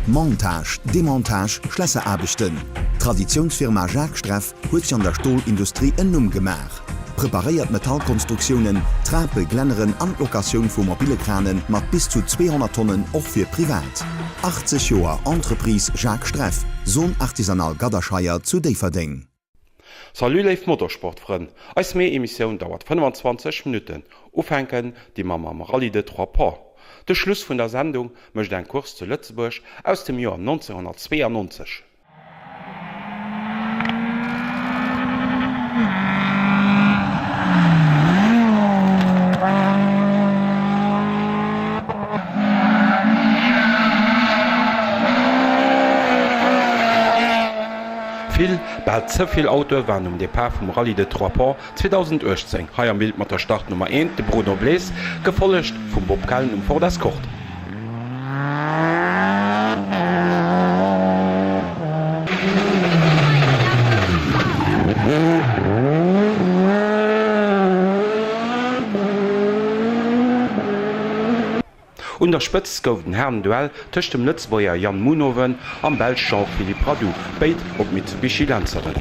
Montage, Demontage, Schlösserarbeiten. Traditionsfirma Jacques Streff huet sich an der Stahlindustrie ennum gemach. Präpariert Metallkonstruktionen, Trape, Glenneren an Lokation vu mobile Kranen mat bis zu 200 Tonnen och fir privat. 80 Joer Entreprise Jacques Streff, Sohn artisanal Gaderscheier zu Deverding. Salut live Motorsportfreunde. Als Emission dauert 25 Minuten. Aufhängen die Mama Rallye de Trois Pas. Der Schluss von der Sendung möchte ein Kurs zu Lützeburg aus dem Jahr 1992. Bald zuviel Auto waren Depart vom Rallye de Trois Pas 2018 haier Bild mat der Startnummer 1 de Bruno Blaise, gefolgt vum Bob Kallen Ford Escort. Und der Spitz gouf den Herrenduell tëcht dem Lützboer Jan Munowen am Belg Jean-Philippe Radou, beit op Mitsubishi Lancerin.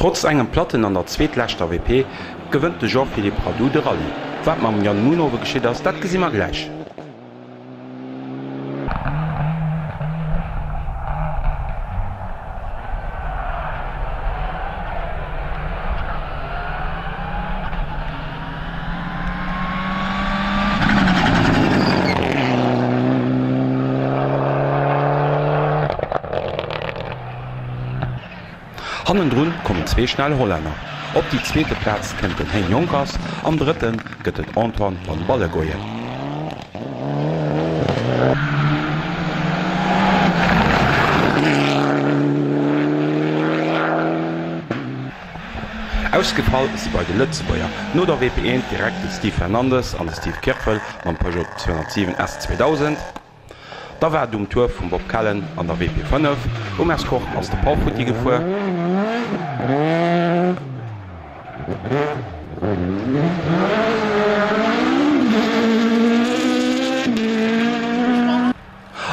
Trotz engem Platten an der zweetlächter WP gewënnt de Jean-Philippe Radou de Rallye. Wat mam Jan Munowe geschieet ass, dat gesi immer gleich. Hannendrun kommen zwei schnelle Holländer. Op die zweite Platz kennt den Hein Jonkers, am dritten gëtt et Antoine van Ballegoyen. Ausgefallen ist bei den Lützeboer. Nur der WP1 direkt Steve Fernandes an Steve Kirchhoff am Peugeot 207 S2000. Da war dem Tour vum Bob Kallen an der WP5 Escort aus der Paufuti gefuhr.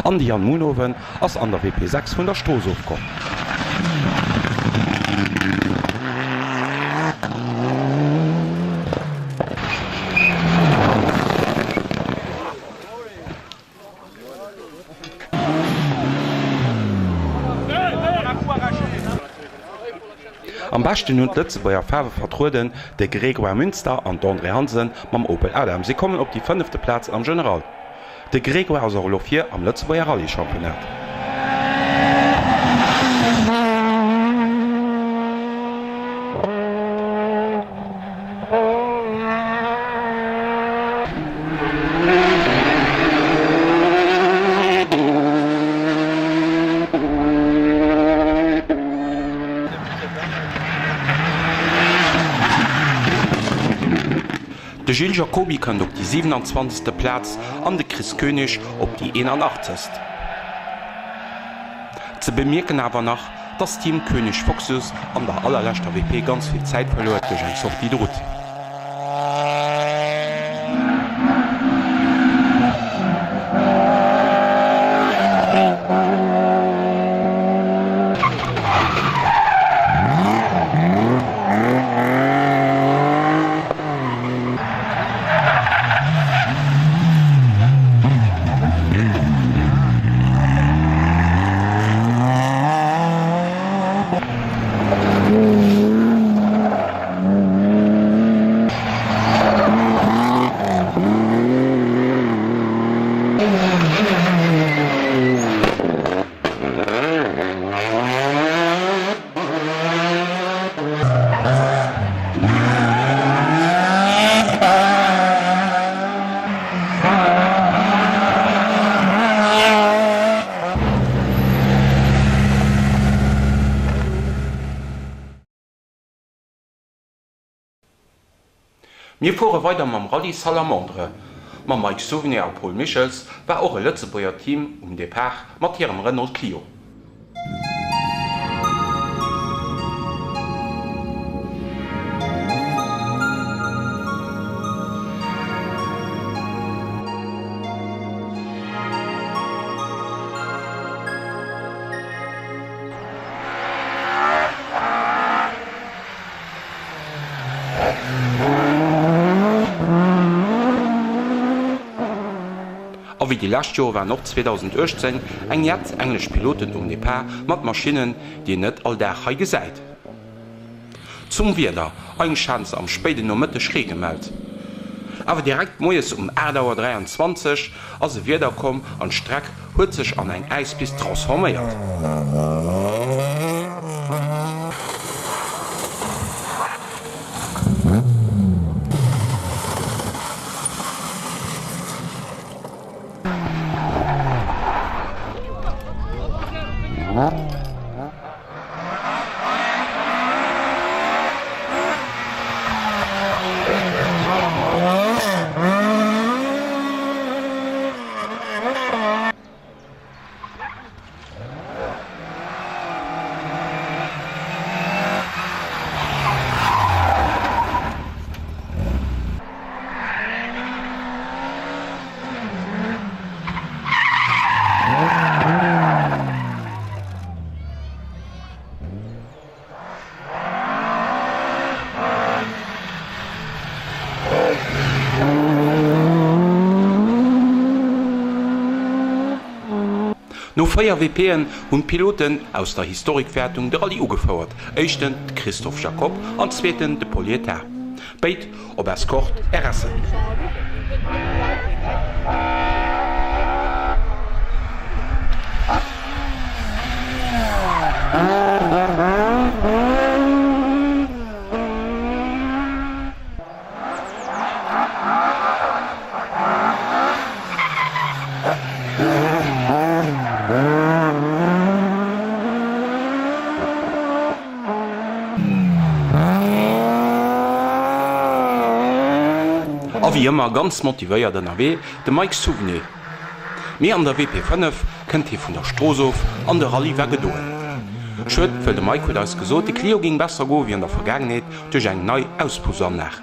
An die Jan Munowen ass an der WP6 vun der Stoos aufkom. Am besten hun Lützeboer Färwe vertruden de Grégoire Münster an d'André Hansen mam Opel Adam. Sie kommen op die 5. Platz am General. De Grégoire as Rolofier am Lützeboer Rallye-Championat. De Gilles Jacobi kann op die 27. Platz an de Chris König op die 81. Ze bemerken aber nach, dass Team König Foxus an der allerletzter WP ganz viel Zeit verloren durch ein Sortie droht. Wir fuhren weiter mit dem Rallye Salamandre. Mit Mike Souvenir und Paul Michels war auch ein Lützeburger Team Depart mit ihrem Renault Clio. Wie die last Jahr war noch 2018 eng jetzt englisch Piloten Depart mat Maschinen, die net all der ha gesäit. Zum Wider eng Chance am späten Mitte schräg gemeldet. Aber direkt moes Erdauer 23 as Wider kom an Streck huet sich an eng Eispis transformiert. No 4 WPen hun Piloten aus der Historikwertung der Rallye ugefauert. Echten Christoph Jacob an zweiten de Polieta. Beit op Escort RS. A wie immer ganz motivéiert den AW de Mike Souvenir. Meer an der WP5 kennt hi vun der Strosof an der Rallye weggedoen. Schët fir de Mike auss gesot, de Clio ging besser go wie an der Vergangenheet duch eng nei Auspuser nach.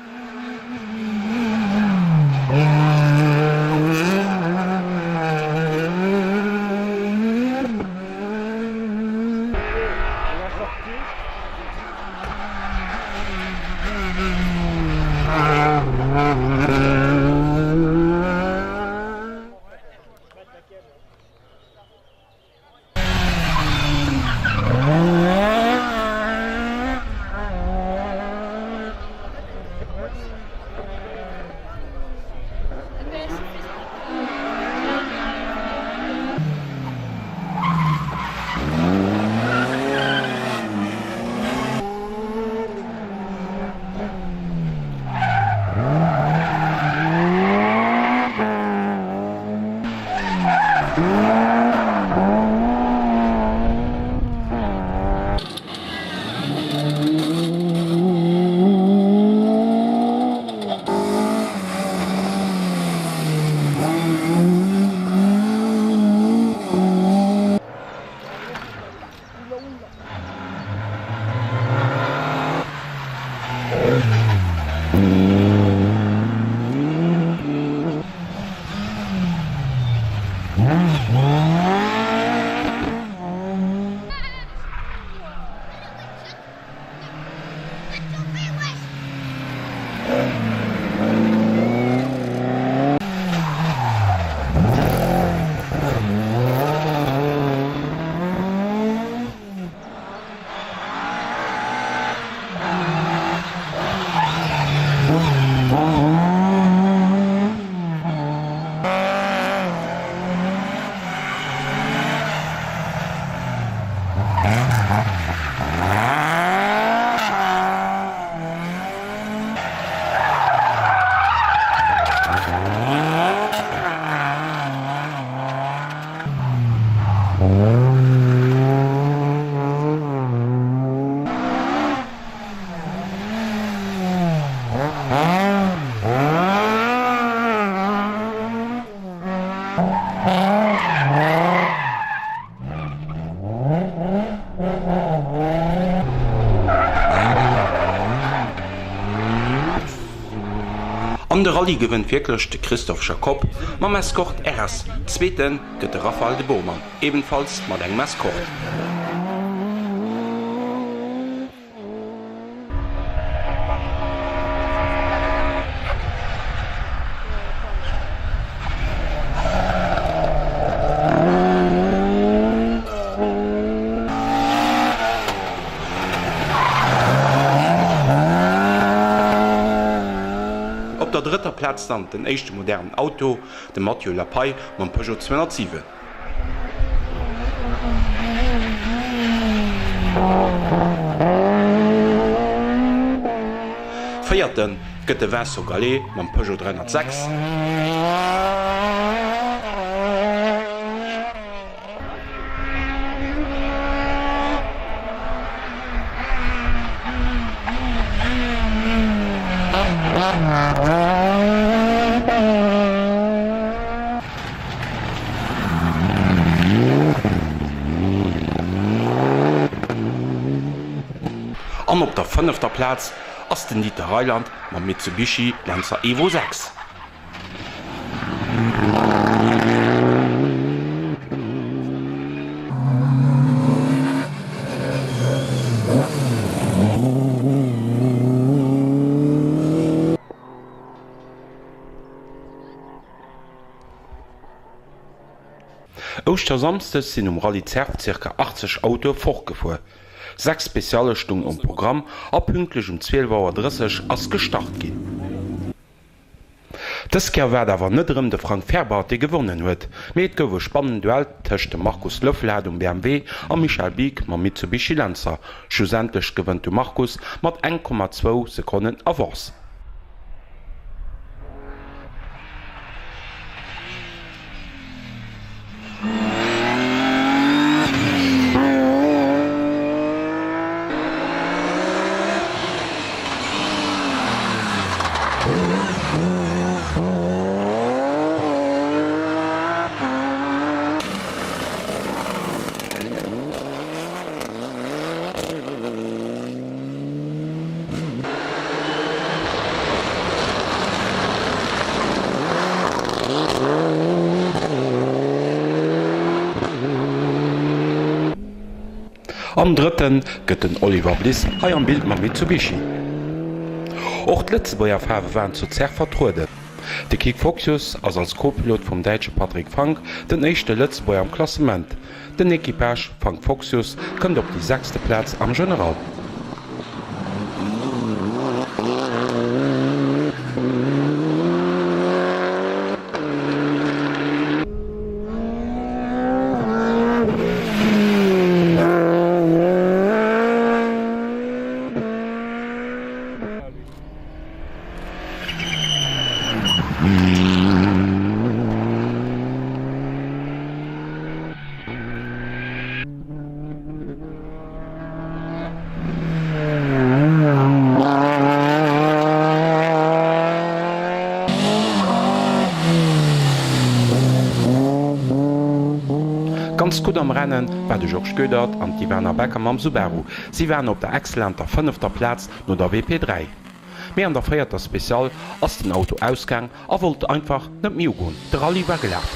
Rallye gewinnt wirklich de Christoph Jacob, ma Maskort RS. Zweiten gëtt de Raphael de Bohrmann, ebenfalls mat eng Maskort. Op der dritter Platz stand den echte modernen Auto, de Mathieu Lapay man Peugeot 207. Feierten gëtt de Vincent Gallet man Peugeot 306. An op der 5. Platz ass den Dieter Rheinland ma Mitsubishi Lancer Evo 6. Oster samstes sinn Rallye-Zerf ca. 80 Auto fortgefuer. 6 Spezialestung am Programm a pünktlich 12:30 ass gestart ginn. Das Ker wär awer nëtterem de Frank Ferbart de gewonnen huet, méet gowe spannend Duell tëchte Markus Löffel um BMW a Michael Biek ma Mitsubishi Lancer. Schlussendlech gewënnt du Markus mat 1,2 Sekunden Avance. Am dritten gëtt den Oliver Bliss hai am Bild ma Mitsubishi. Och d'Letzebauer Fawe waren zu Zerf vertruudet. De Kik Foxius ass als Co-Pilot vum Deitsche Patrick Frank den échte Letzebauer am Klassement. Den Equipage Frank Foxius kënnt op die 6. Platz am General. Ganz gut am Rennen war de George Gödert an die Werner Becker am Subaru. Sie wären op der exzellenter 5. Platz no der WP3. Mei an der 4. Spezial ass den Auto ausgang a wollt einfach net Mi gon. De Rallye war gelaf.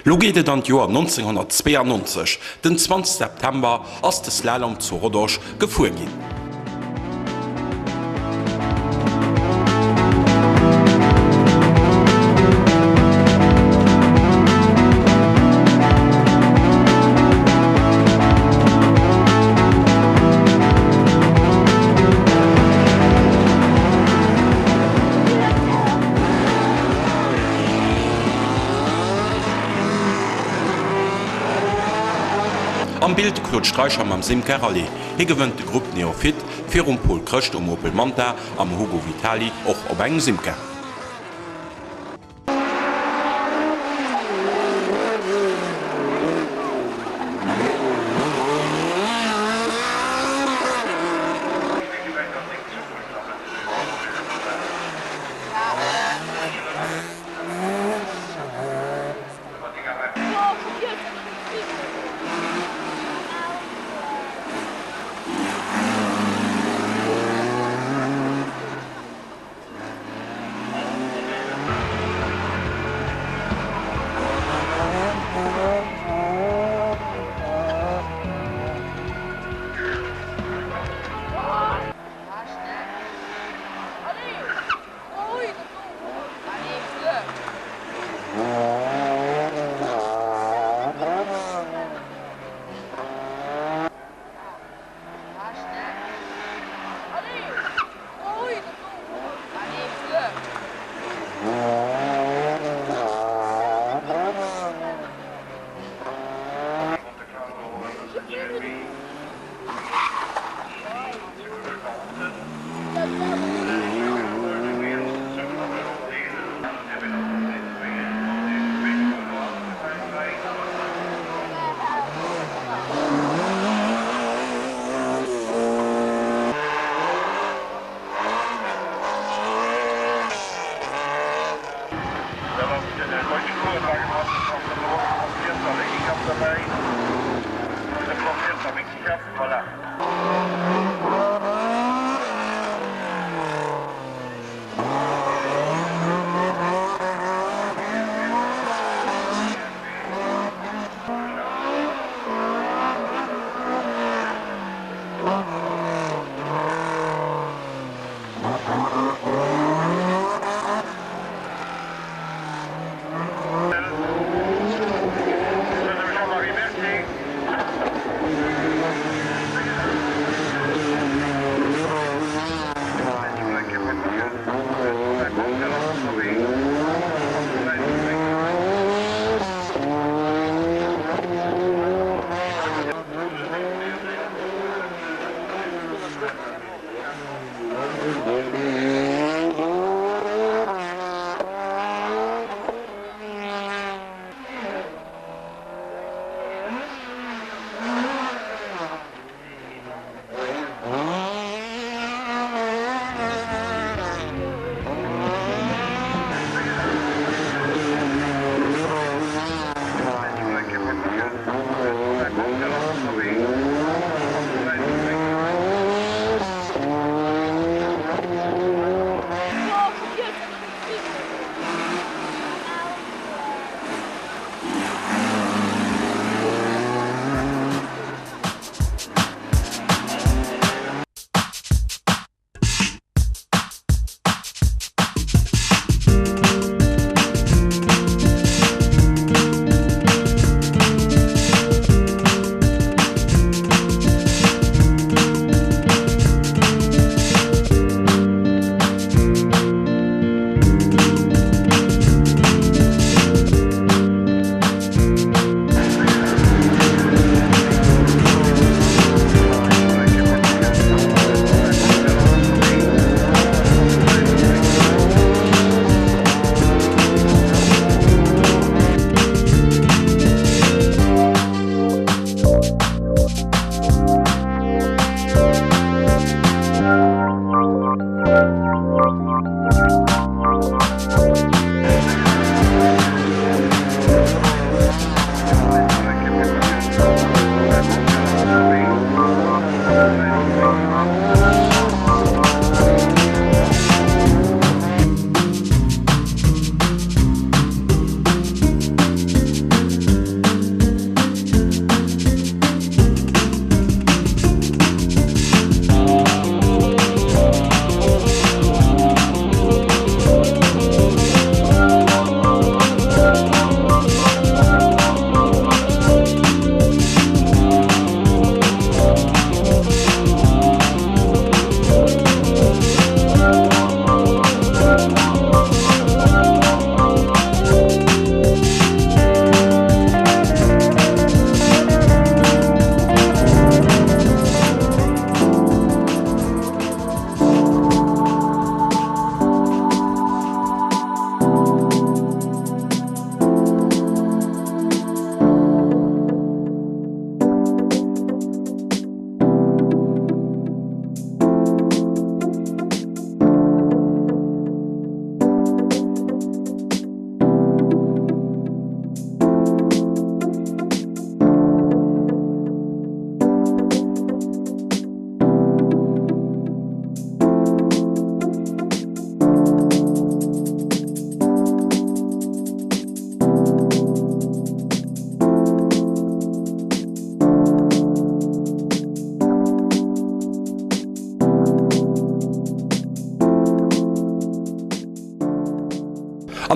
Lo geht dann Joar 1992, den 20. September ass de Slalom zu Rodosch gefuhr gin. Am Bild Claude Streicher am Simker Rallye. Gewënnt de Gruppe Neofit, fir Pol Krcht Opel Manta am Hugo Vitali och op eng Simker.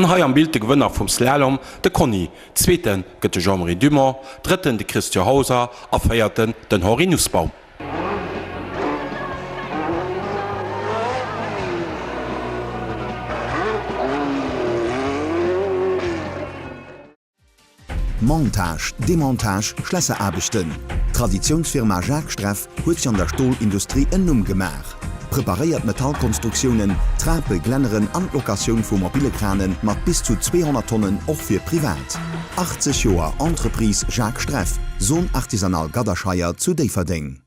An hai am Bild de Gewënner vum Slalom de Conny, zweeten gëtt de Jean-Marie Dumont, dritten de Christian Hauser a feierten den Horinusbaum. Montage, Demontage, Schlösserarbeiten. Traditionsfirma Jacques Streff huet sich an der Stahlindustrie ennum gemach. Präpariert Metallkonstruktionen, Trape, Glenneren an Lokation vu mobile Kranen mat bis zu 200 Tonnen och fir privat. 80 Joer Entreprise Jacques Streff, Sohn artisanal Gaderscheier zu Deverding.